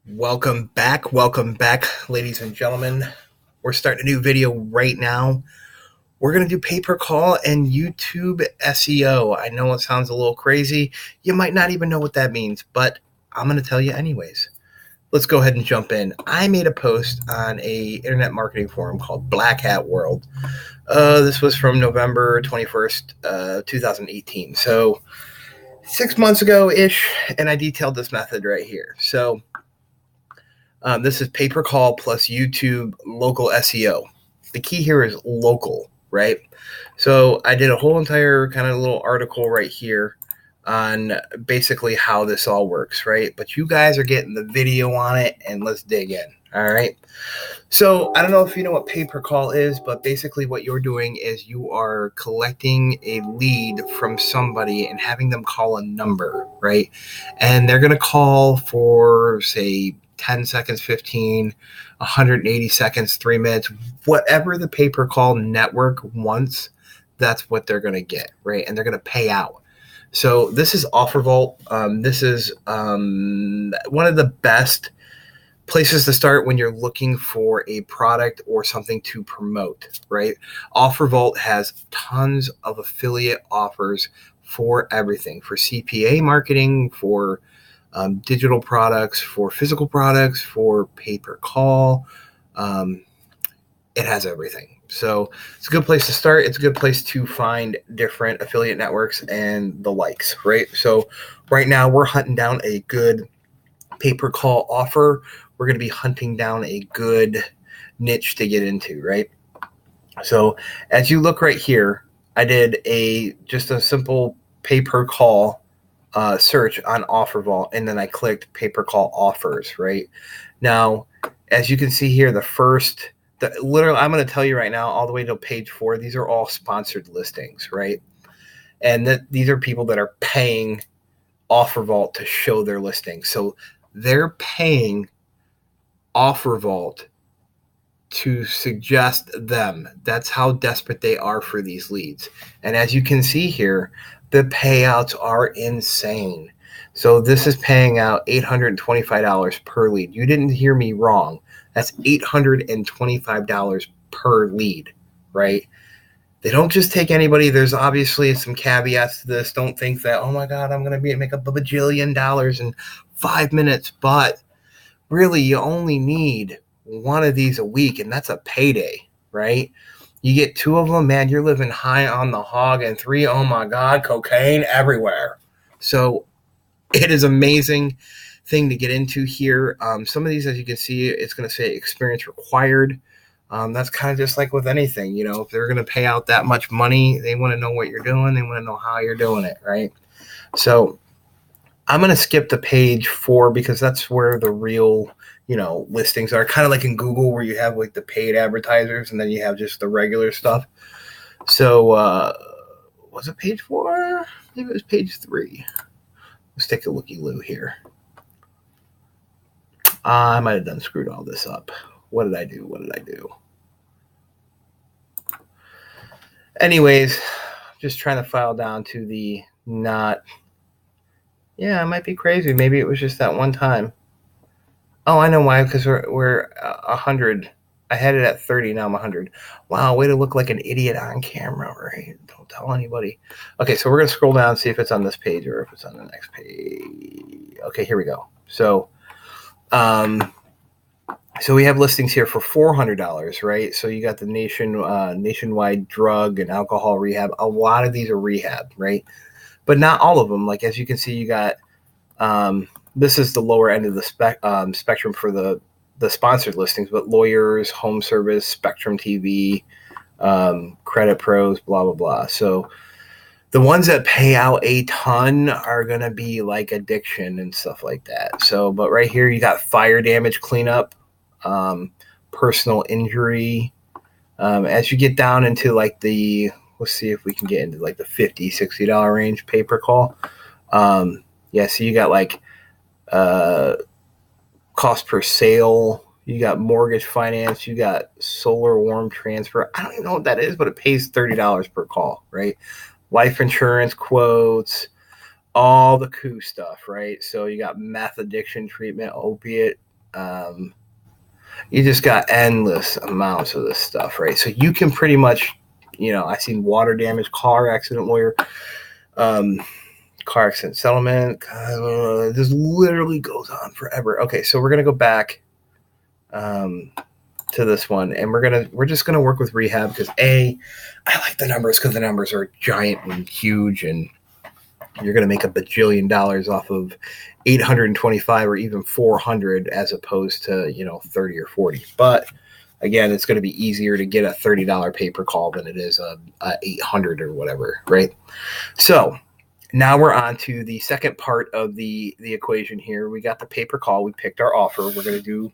Welcome back, ladies and gentlemen. We're starting a new video right now. We're going to do pay-per-call and YouTube SEO. I know it sounds a little crazy. You might not even know what that means, but I'm going to tell you anyways. Let's go ahead and jump in. I made a post on a internet marketing forum called Black Hat World. This was from November 21st, 2018. So 6 months ago-ish, and I detailed this method right here. So this is pay-per-call plus YouTube local SEO. The key here is local, right? So I did a whole entire kind of little article right here on basically how this all works, right? But you guys are getting the video on it, and let's dig in, all right? So I don't know if you know what pay-per-call is, but basically what you're doing is you are collecting a lead from somebody and having them call a number, right? And they're going to call for, say, 10 seconds, 15, 180 seconds, 3 minutes, whatever the pay-per-call network wants, that's what they're going to get, right? And they're going to pay out. So this is OfferVault. This is one of the best places to start when you're looking for a product or something to promote, right? OfferVault has tons of affiliate offers for everything, for CPA marketing, for digital products, for physical products, for pay-per-call. It has everything. So it's a good place to start. It's a good place to find different affiliate networks and the likes, right? So right now we're hunting down a good pay-per-call offer. We're going to be hunting down a good niche to get into, right? So as you look right here, I did just a simple pay-per-call search on OfferVault, and then I clicked pay-per-call offers, right? Now, as you can see here, literally, I'm going to tell you right now, all the way to page 4, these are all sponsored listings, right? And these are people that are paying OfferVault to show their listings. So they're paying OfferVault to suggest them. That's how desperate they are for these leads. And as you can see here, the payouts are insane. So this is paying out $825 per lead. You didn't hear me wrong. That's $825 per lead, right? They don't just take anybody. There's obviously some caveats to this. Don't think that, oh my God, I'm going to make up a bajillion dollars in 5 minutes. But really, you only need one of these a week, and that's a payday, right? You get 2 of them, man, you're living high on the hog, and 3, oh my God, cocaine everywhere. So it is amazing thing to get into here. Some of these, as you can see, it's going to say experience required. That's kind of just like with anything, if they're going to pay out that much money, they want to know what you're doing. They want to know how you're doing it, right? So I'm going to skip to page 4 because that's where the real, listings are. Kind of like in Google where you have like the paid advertisers and then you have just the regular stuff. So was it page 4? Maybe it was page 3. Let's take a looky-loo here. I might have screwed all this up. What did I do? Anyways, just trying to file down to the not. Yeah, it might be crazy. Maybe it was just that one time. Oh, I know why. Because we're 100. I had it at 30. Now I'm 100. Wow, way to look like an idiot on camera, right? Don't tell anybody. Okay, so we're going to scroll down and see if it's on this page or if it's on the next page. Okay, here we go. So we have listings here for $400, right? So you got the nationwide drug and alcohol rehab. A lot of these are rehab, right? But not all of them. Like, as you can see, you got this is the lower end of the spectrum for the sponsored listings, but lawyers, home service, Spectrum TV, credit pros, blah, blah, blah. So the ones that pay out a ton are going to be like addiction and stuff like that. So, but right here, you got fire damage cleanup, personal injury. As you get down into like let's see if we can get into like the $50, $60 range pay-per-call. Yeah, so you got like cost per sale, you got mortgage finance, you got solar warm transfer. I don't even know what that is, but it pays $30 per call, right? Life insurance quotes, all the cool stuff, right? So you got meth addiction treatment, opiate You just got endless amounts of this stuff, right? So you can pretty much, I seen water damage, car accident lawyer, car accident settlement. This literally goes on forever. Okay, so we're gonna go back to this one, and we're just gonna work with rehab because I like the numbers because the numbers are giant and huge, and you're gonna make a bajillion dollars off of 825 or even 400 as opposed to 30 or 40. But again, it's going to be easier to get a $30 pay-per call than it is a 800 or whatever, right? So now we're on to the second part of the equation here. We got the pay-per call. We picked our offer. We're going to do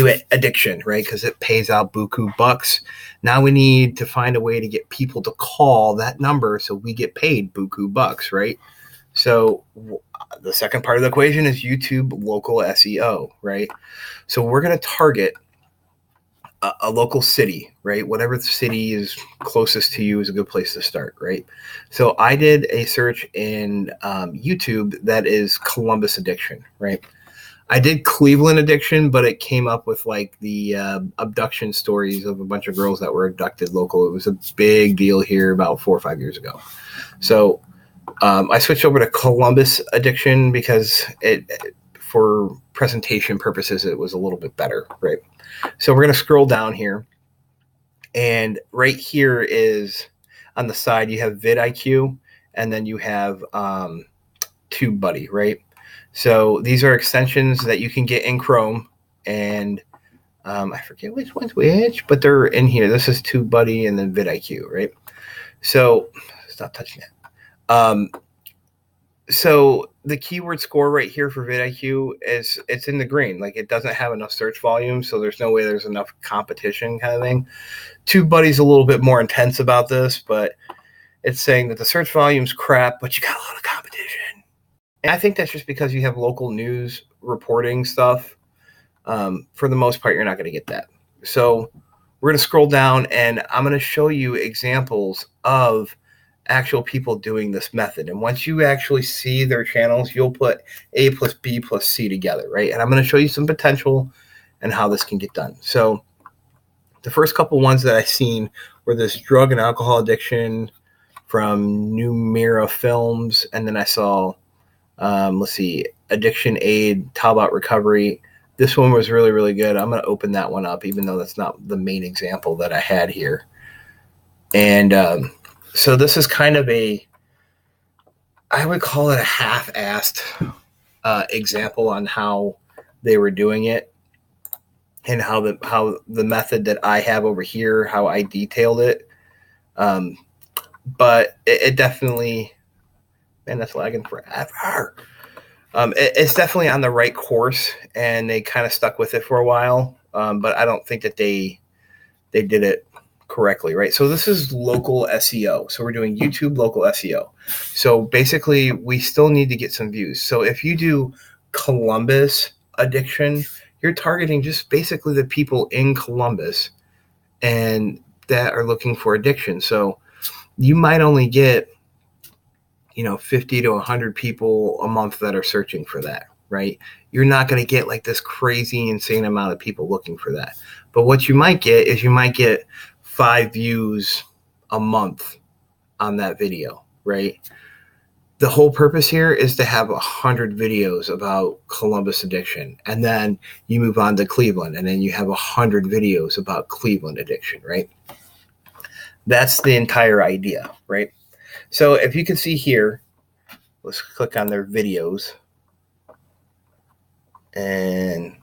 it addiction, right? Because it pays out buku bucks. Now we need to find a way to get people to call that number so we get paid buku bucks, right? So the second part of the equation is YouTube local SEO, right? So we're going to target a local city, right? Whatever the city is closest to you is a good place to start, right? So I did a search in YouTube that is Columbus addiction, right? I did Cleveland addiction, but it came up with like the abduction stories of a bunch of girls that were abducted local. It was a big deal here about 4 or 5 years ago. So I switched over to Columbus addiction because for presentation purposes, it was a little bit better, right? So we're going to scroll down here, and right here is on the side, you have vidIQ, and then you have TubeBuddy, right? So these are extensions that you can get in Chrome, and I forget which one's which, but they're in here. This is TubeBuddy and then vidIQ, right? So stop touching it. So the keyword score right here for vidIQ is it's in the green. Like it doesn't have enough search volume, so there's no way there's enough competition kind of thing. TubeBuddy's a little bit more intense about this, but it's saying that the search volume's crap, but you got a lot of competition. And I think that's just because you have local news reporting stuff. For the most part, you're not going to get that. So we're going to scroll down, and I'm going to show you examples of actual people doing this method. And once you actually see their channels, you'll put A plus B plus C together, right? And I'm going to show you some potential and how this can get done. So the first couple ones that I've seen were this drug and alcohol addiction from Numera Films. And then I saw, Addiction Aid, Talbot Recovery. This one was really, really good. I'm going to open that one up, even though that's not the main example that I had here. And so this is kind of I would call it a half-assed example on how they were doing it and how the method that I have over here, how I detailed it. But it definitely, man, that's lagging forever. It's definitely on the right course, and they kind of stuck with it for a while. But I don't think that they did it correctly, right? So this is local SEO. So we're doing YouTube local SEO. So basically, we still need to get some views. So if you do Columbus addiction, you're targeting just basically the people in Columbus and that are looking for addiction. So you might only get 50 to 100 people a month that are searching for that, right? You're not going to get like this crazy, insane amount of people looking for that. But what you might get is 5 views a month on that video, right? The whole purpose here is to have 100 videos about Columbus addiction. And then you move on to Cleveland, and then you have 100 videos about Cleveland addiction, right? That's the entire idea, right? So if you can see here, let's click on their videos. And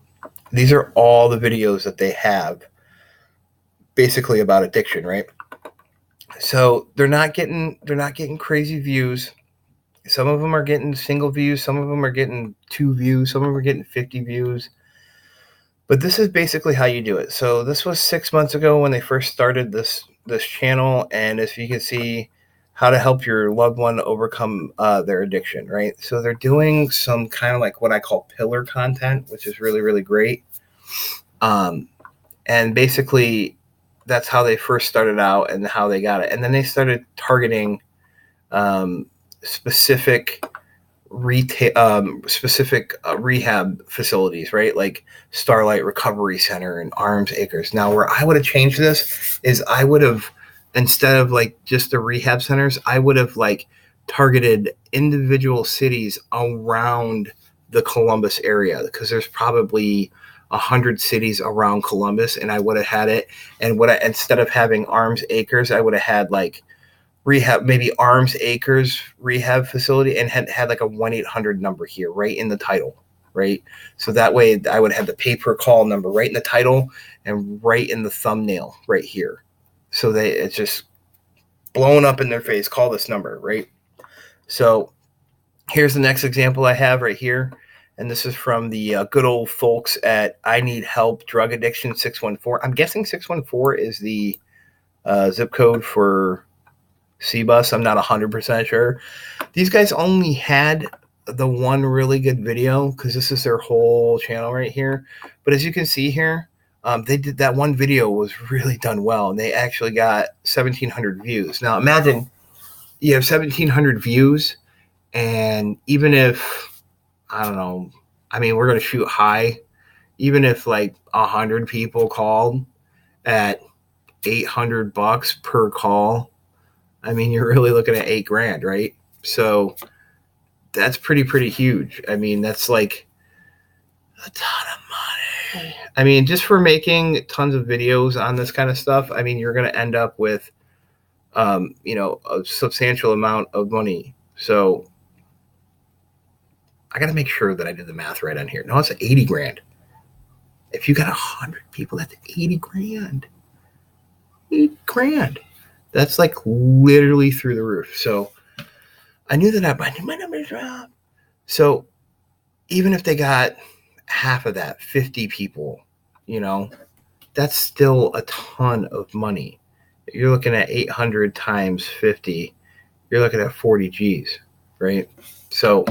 these are all the videos that they have basically about addiction, right? So they're not getting crazy views. Some of them are getting single views, some of them are getting 2 views, some of them are getting 50 views. But this is basically how you do it. So this was 6 months ago when they first started this channel, and as you can see, how to help your loved one overcome their addiction, right? So they're doing some kind of like what I call pillar content, which is really, really great. And basically, that's how they first started out and how they got it. And then they started targeting specific specific rehab facilities, right? Like Starlight Recovery Center and Arms Acres. Now, where I would have changed this is I would have, instead of like just the rehab centers, I would have like targeted individual cities around the Columbus area, because there's probably 100 cities around Columbus, and I would have had it. And instead of having Arms Acres, I would have had like rehab, maybe Arms Acres rehab facility, and had like a 1-800 number here right in the title, right? So that way I would have the pay-per-call number right in the title and right in the thumbnail right here. So it's just blown up in their face, call this number, right? So here's the next example I have right here. And this is from the good old folks at I Need Help Drug Addiction 614. I'm guessing 614 is the zip code for CBUS. I'm not 100% sure. These guys only had the one really good video, because this is their whole channel right here. But as you can see here, they did that one video was really done well, and they actually got 1,700 views. Now imagine you have 1,700 views, and even if, I don't know, I mean, we're going to shoot high, even if like 100 people called at $800 per call, I mean, you're really looking at $8,000, right? So that's pretty huge. I mean, that's like a ton of money. I mean, just for making tons of videos on this kind of stuff, I mean, you're going to end up with, a substantial amount of money. So I got to make sure that I did the math right on here. No, it's $80,000. If you got 100 people, that's $80,000. $8,000. That's like literally through the roof. So I knew that I knew my numbers dropped. So even if they got half of that, 50 people, that's still a ton of money. You're looking at 800 times 50. You're looking at 40 G's, right? So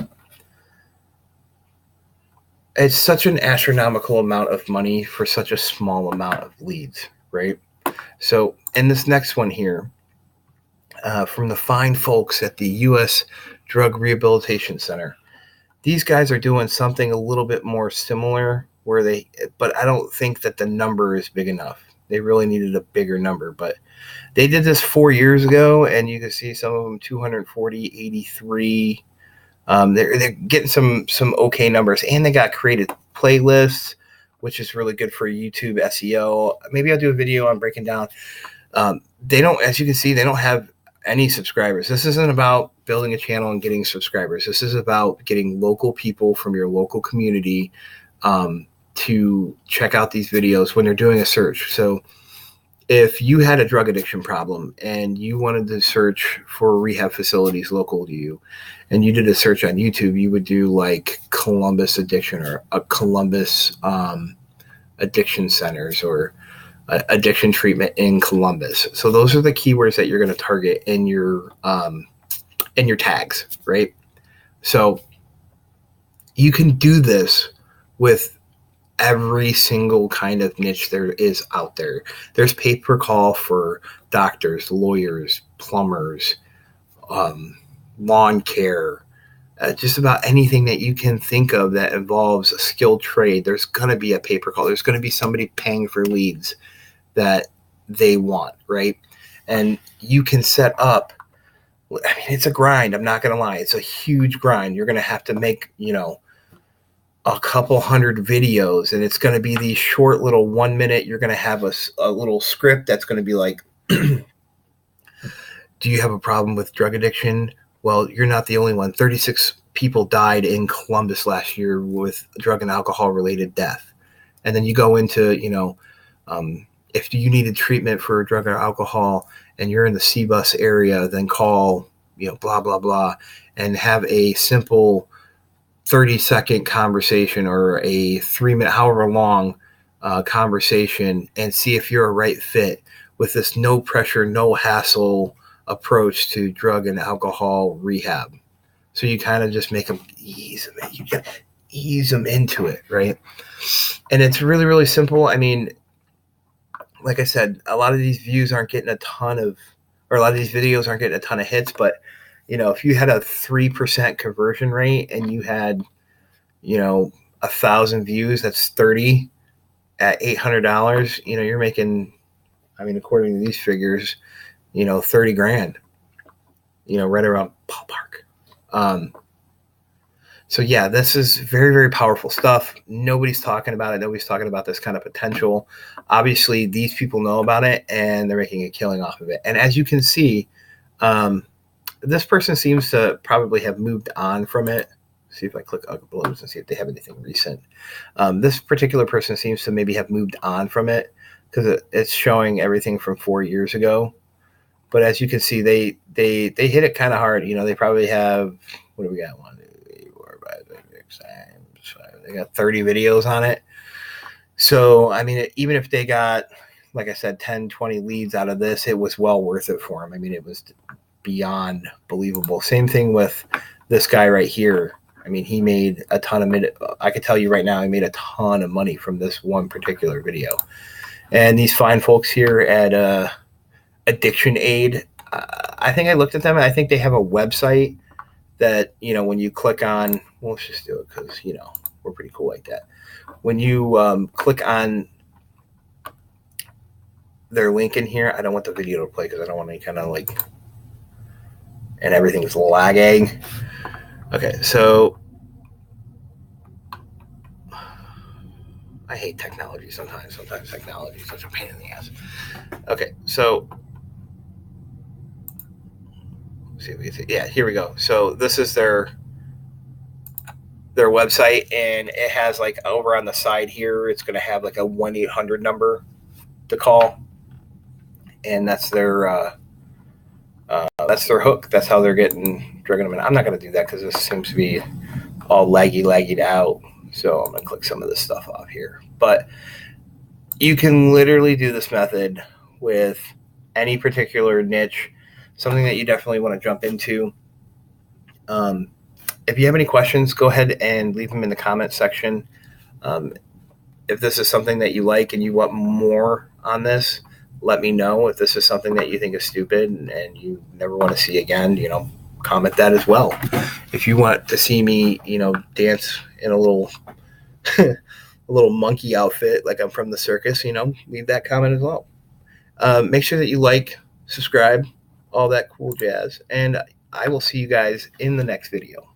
it's such an astronomical amount of money for such a small amount of leads, right? So in this next one here, from the fine folks at the U.S. Drug Rehabilitation Center, these guys are doing something a little bit more similar, but I don't think that the number is big enough. They really needed a bigger number, but they did this 4 years ago, and you can see some of them 240, 83. They're getting some okay numbers, and they got created playlists, which is really good for YouTube SEO. Maybe I'll do a video on breaking down. They don't, as you can see, they don't have any subscribers. This isn't about building a channel and getting subscribers. This is about getting local people from your local community to check out these videos when they're doing a search. So if you had a drug addiction problem and you wanted to search for rehab facilities local to you, and you did a search on YouTube, you would do like Columbus Addiction or a Columbus Addiction Centers or addiction treatment in Columbus. So those are the keywords that you're going to target in your tags, right? So you can do this with every single kind of niche there is out there. There's pay-per-call for doctors, lawyers, plumbers, lawn care, just about anything that you can think of that involves a skilled trade. There's going to be a pay-per-call. There's going to be somebody paying for leads that they want, right? And you can set up, I mean, it's a grind. I'm not going to lie. It's a huge grind. You're going to have to make, a couple hundred videos, and it's going to be these short little 1 minute. You're going to have a little script that's going to be like, do you have a problem with drug addiction? Well, you're not the only one. 36 people died in Columbus last year with drug and alcohol related death. And then you go into, if you needed treatment for drug or alcohol and you're in the CBUS area, then call, blah, blah, blah, and have a simple 30-second conversation or a 3-minute, however long conversation, and see if you're a right fit with this no pressure, no hassle approach to drug and alcohol rehab. So you kind of just make them ease them into it, right? And it's really, really simple. I mean, like I said, a lot of these videos aren't getting a ton of hits, but if you had a 3% conversion rate and you had, 1,000 views, that's 30 at $800, you're making, according to these figures, 30 grand, right around ballpark. So yeah, this is very, very powerful stuff. Nobody's talking about it. Nobody's talking about this kind of potential. Obviously, these people know about it and they're making a killing off of it. And as you can see, this person seems to probably have moved on from it. See if I click uploads and see if they have anything recent. This particular person seems to maybe have moved on from it because it's showing everything from 4 years ago. But as you can see, they hit it kind of hard. They probably have, what do we got? 1, 2, 3, 4, 5, 6, 7, 8. They got 30 videos on it. So, even if they got, like I said, 10, 20 leads out of this, it was well worth it for them. It was beyond believable. Same thing with this guy right here. He made a ton of I could tell you right now, he made a ton of money from this one particular video. And these fine folks here at Addiction Aid, I think I looked at them, and I think they have a website that, when you click on, well, let's just do it because, we're pretty cool like that. When you click on their link in here, I don't want the video to play because I don't want any kind of and everything's lagging. Okay, so I hate technology sometimes. Sometimes technology is such a pain in the ass. Okay, so see if we can see. Yeah, here we go. So this is their website, and it has over on the side here, it's going to have a 1-800 number to call, and that's their hook. That's how they're dragging them in. I'm not going to do that because this seems to be all laggy out. So I'm going to click some of this stuff off here. But you can literally do this method with any particular niche, something that you definitely want to jump into. If you have any questions, go ahead and leave them in the comment section. If this is something that you like and you want more on this, let me know. If this is something that you think is stupid and you never want to see again, comment that as well. If you want to see me, dance in a little a little monkey outfit like I'm from the circus, leave that comment as well. Make sure that you like, subscribe, all that cool jazz, and I will see you guys in the next video.